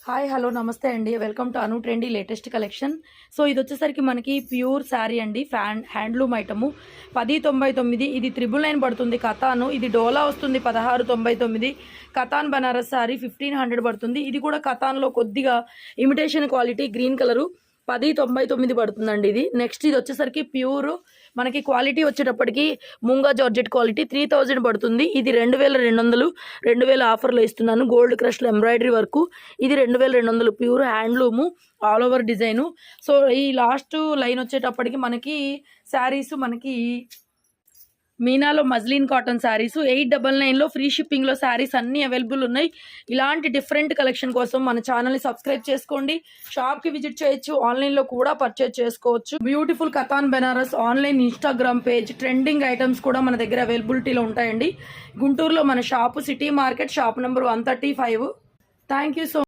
Hi hello నమస్తే అండి. Welcome to Anu trendy latest collection. So ఇది వచ్చేసరికి మనకి ప్యూర్ శారీ అండి, హ్యాండ్లూమ్ ఐటము 1099. ఇది 999 పడుతుంది. కథాను ఇది డోలా వస్తుంది 1699. కథాన్ బనారస్ శారీ 1500 పడుతుంది. ఇది కూడా కథాన్లో కొద్దిగా ఇమిటేషన్ క్వాలిటీ గ్రీన్ కలరు 1099 పడుతుందండి. ఇది నెక్స్ట్ ఇది వచ్చేసరికి ప్యూర్ మనకి క్వాలిటీ వచ్చేటప్పటికి ముంగా జార్జెట్ క్వాలిటీ 3000 పడుతుంది. ఇది 2200 2000 ఆఫర్లో ఇస్తున్నాను. గోల్డ్ క్రష్లో ఎంబ్రాయిడరీ వర్క్. ఇది 2200 pure handloom all over design. So ఈ లాస్ట్ లైన్ వచ్చేటప్పటికి మనకి శారీస్ మనకి మీనాలో మజ్లిన్ కాటన్ శారీస్ 899లో ఫ్రీ షిప్పింగ్లో శారీస్ అన్నీ అవైలబుల్ ఉన్నాయి. ఇలాంటి డిఫరెంట్ కలెక్షన్ కోసం మన ఛానల్ని సబ్స్క్రైబ్ చేసుకోండి. షాప్కి విజిట్ చేయొచ్చు, ఆన్లైన్లో కూడా పర్చేజ్ చేసుకోవచ్చు. Beautiful katan Benaras online Instagram page, trending items కూడా మన దగ్గర అవైలబిలిటీలో ఉంటాయండి. గుంటూరులో మన shop city market, shop number 135. Thank you so